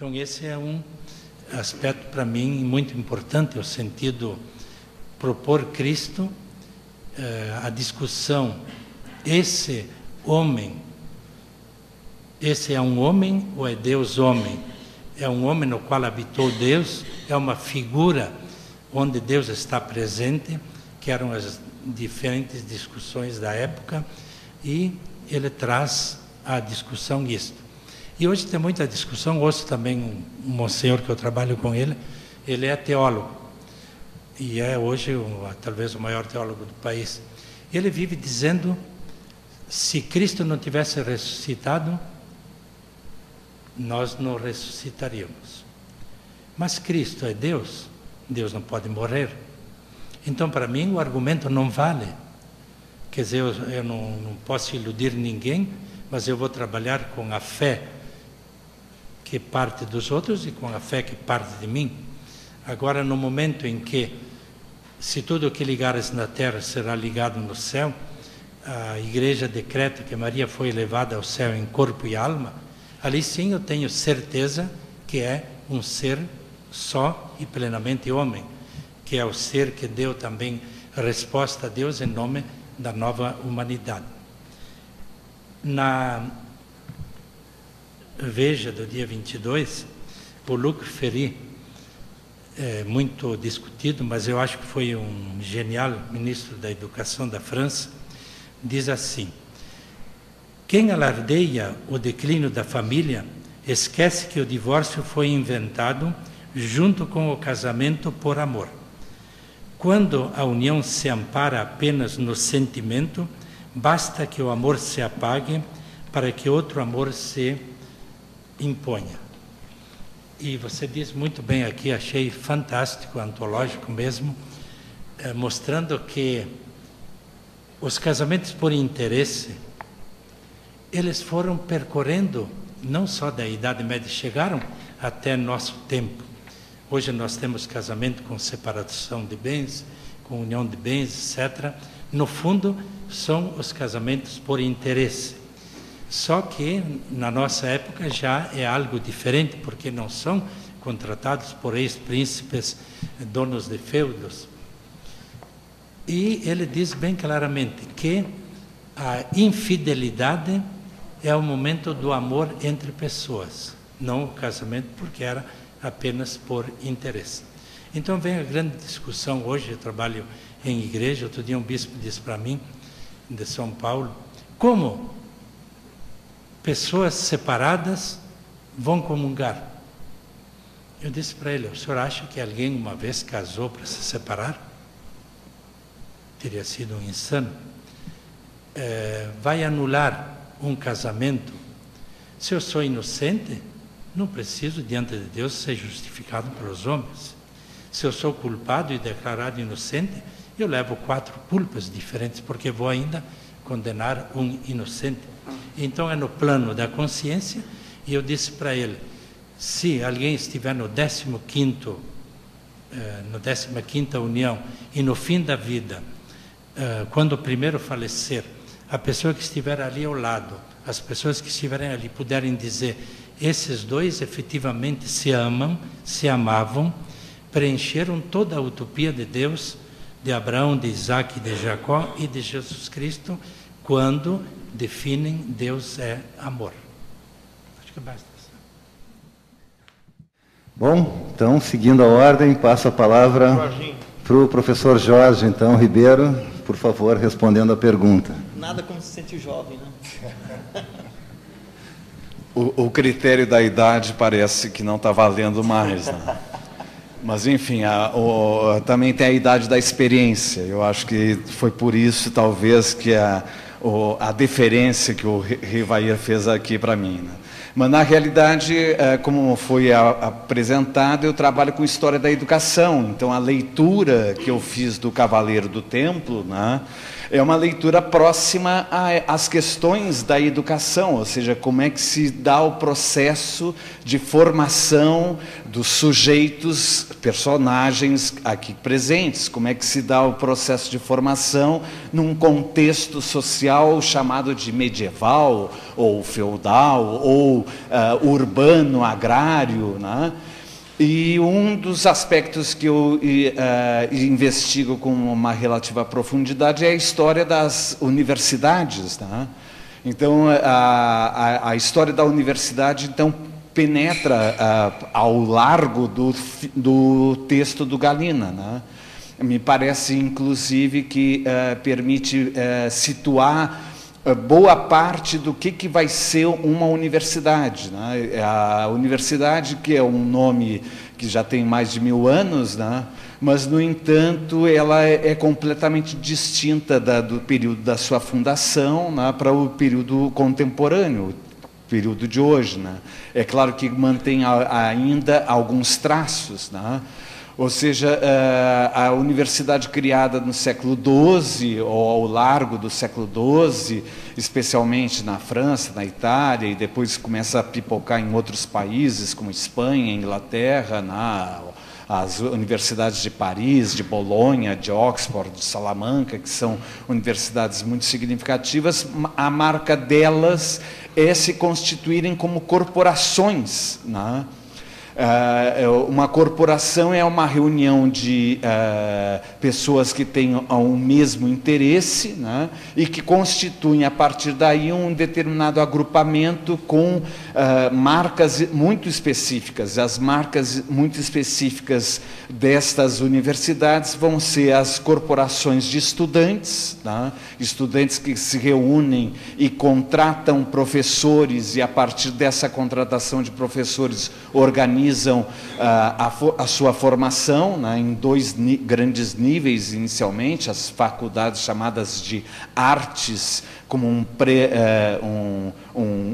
Então esse é um aspecto para mim muito importante, o sentido propor Cristo, a discussão, esse homem, esse é um homem ou é Deus homem? É um homem no qual habitou Deus, é uma figura onde Deus está presente, que eram as diferentes discussões da época, e ele traz à discussão isto. E hoje tem muita discussão, ouço também um monsenhor que eu trabalho com ele é teólogo, e é hoje talvez o maior teólogo do país. Ele vive dizendo, se Cristo não tivesse ressuscitado, nós não ressuscitaríamos. Mas Cristo é Deus, Deus não pode morrer. Então, para mim, o argumento não vale. Quer dizer, eu não posso iludir ninguém, mas eu vou trabalhar com a fé que parte dos outros e com a fé que parte de mim. Agora, no momento em que, se tudo o que ligares na terra será ligado no céu, a Igreja decreta que Maria foi levada ao céu em corpo e alma, ali sim eu tenho certeza que é um ser só e plenamente homem, que é o ser que deu também resposta a Deus em nome da nova humanidade. Na Veja do dia 22, o Luc Ferry, muito discutido, mas eu acho que foi um genial ministro da Educação da França, diz assim: quem alardeia o declínio da família esquece que o divórcio foi inventado junto com o casamento por amor. Quando a união se ampara apenas no sentimento, basta que o amor se apague para que outro amor se imponha. E você diz muito bem aqui, achei fantástico, antológico mesmo, mostrando que os casamentos por interesse, eles foram percorrendo, não só da Idade Média, chegaram até nosso tempo. Hoje nós temos casamento com separação de bens, com união de bens, etc. No fundo, são os casamentos por interesse. Só que, na nossa época, já é algo diferente, porque não são contratados por ex-príncipes, donos de feudos. E ele diz bem claramente que a infidelidade é o momento do amor entre pessoas, não o casamento, porque era apenas por interesse. Então vem a grande discussão hoje. Eu trabalho em igreja. Outro dia um bispo disse para mim, de São Paulo, como pessoas separadas vão comungar? Eu disse para ele, o senhor acha que alguém uma vez casou para se separar? Teria sido um insano. Vai anular um casamento? Se eu sou inocente, não preciso, diante de Deus, ser justificado pelos homens. Se eu sou culpado e declarado inocente, eu levo 4 culpas diferentes, porque vou ainda condenar um inocente. Então é no plano da consciência, e eu disse para ele, se alguém estiver no 15º, no 15ª união, e no fim da vida, quando o primeiro falecer, a pessoa que estiver ali ao lado, as pessoas que estiverem ali puderem dizer, esses dois efetivamente se amam, se amavam, preencheram toda a utopia de Deus, de Abraão, de Isaac, de Jacó e de Jesus Cristo, quando definem Deus é amor. Acho que basta. Bom, então, seguindo a ordem, passo a palavra para o professor Jorge, então, Ribeiro, por favor, respondendo a pergunta. Nada como se sentir jovem, né? O critério da idade parece que não está valendo mais, né? Mas, enfim, também tem a idade da experiência. Eu acho que foi por isso, talvez, que a deferência que o Rivair fez aqui para mim, né? Mas, na realidade, como foi apresentado, eu trabalho com história da educação. Então, a leitura que eu fiz do Cavaleiro do Templo, né, é uma leitura próxima às questões da educação, ou seja, como é que se dá o processo de formação dos sujeitos, personagens aqui presentes, como é que se dá o processo de formação num contexto social chamado de medieval, ou feudal, ou ou urbano, agrário, né? E um dos aspectos que eu investigo com uma relativa profundidade é a história das universidades, né? Então, a história da universidade, então, penetra ao largo do texto do Galina, né? Me parece, inclusive, que permite situar boa parte do que vai ser uma universidade, né? A universidade, que é um nome que já tem mais de 1000 anos, né? Mas, no entanto, ela é completamente distinta do período da sua fundação, né, para o período contemporâneo, período de hoje, né? É claro que mantém ainda alguns traços, né? Ou seja, a universidade criada no século XII, ou ao largo do século XII, especialmente na França, na Itália, e depois começa a pipocar em outros países, como Espanha, Inglaterra, as universidades de Paris, de Bolonha, de Oxford, de Salamanca, que são universidades muito significativas. A marca delas é se constituírem como corporações, né? Uma corporação é uma reunião de pessoas que têm um mesmo interesse, né, e que constituem, a partir daí, um determinado agrupamento com marcas muito específicas. As marcas muito específicas destas universidades vão ser as corporações de estudantes, né, estudantes que se reúnem e contratam professores, e, a partir dessa contratação de professores, organizam a sua formação, né, em dois grandes níveis inicialmente, as faculdades chamadas de artes, como um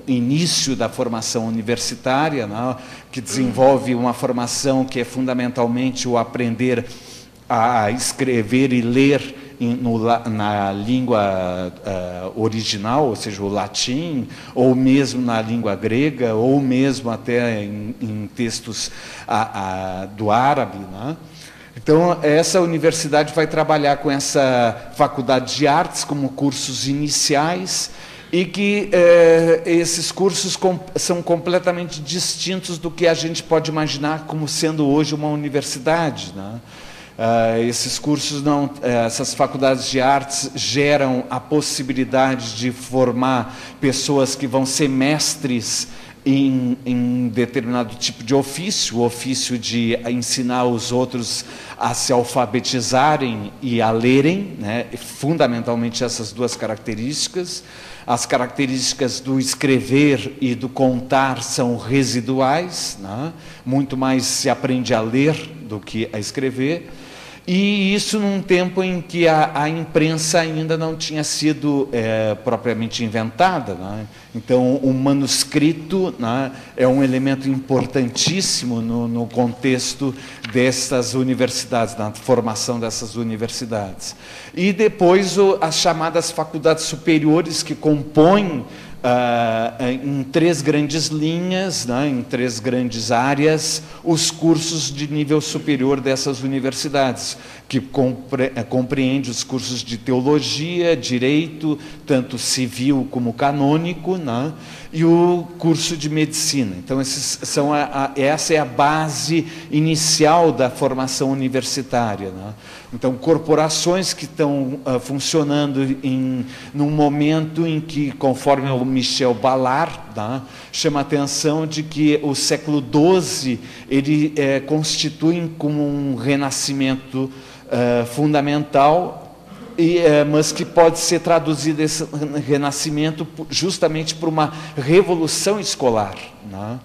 início da formação universitária, né, que desenvolve uma formação que é fundamentalmente o aprender a escrever e ler na língua original, ou seja, o latim, ou mesmo na língua grega, ou mesmo até em textos do árabe, né? Então, essa universidade vai trabalhar com essa faculdade de artes como cursos iniciais, e que esses cursos são completamente distintos do que a gente pode imaginar como sendo hoje uma universidade, né? Esses cursos essas faculdades de artes geram a possibilidade de formar pessoas que vão ser mestres em determinado tipo de ofício, o ofício de ensinar os outros a se alfabetizarem e a lerem, né? Fundamentalmente essas duas características. As características do escrever e do contar são residuais, né? Muito mais se aprende a ler do que a escrever. E isso num tempo em que a imprensa ainda não tinha sido propriamente inventada, né? Então, o manuscrito, né, é um elemento importantíssimo no contexto dessas universidades, na formação dessas universidades. E depois as chamadas faculdades superiores, que compõem em 3 grandes linhas, né, em 3 grandes áreas, os cursos de nível superior dessas universidades, que compreende os cursos de teologia, direito, tanto civil como canônico, né, e o curso de medicina. Então, essa é a base inicial da formação universitária, né? Então, corporações que estão funcionando num momento em que, conforme o Michel Ballard, né, chama a atenção de que o século XII ele constitui como um renascimento fundamental, mas que pode ser traduzido esse renascimento justamente por uma revolução escolar, né?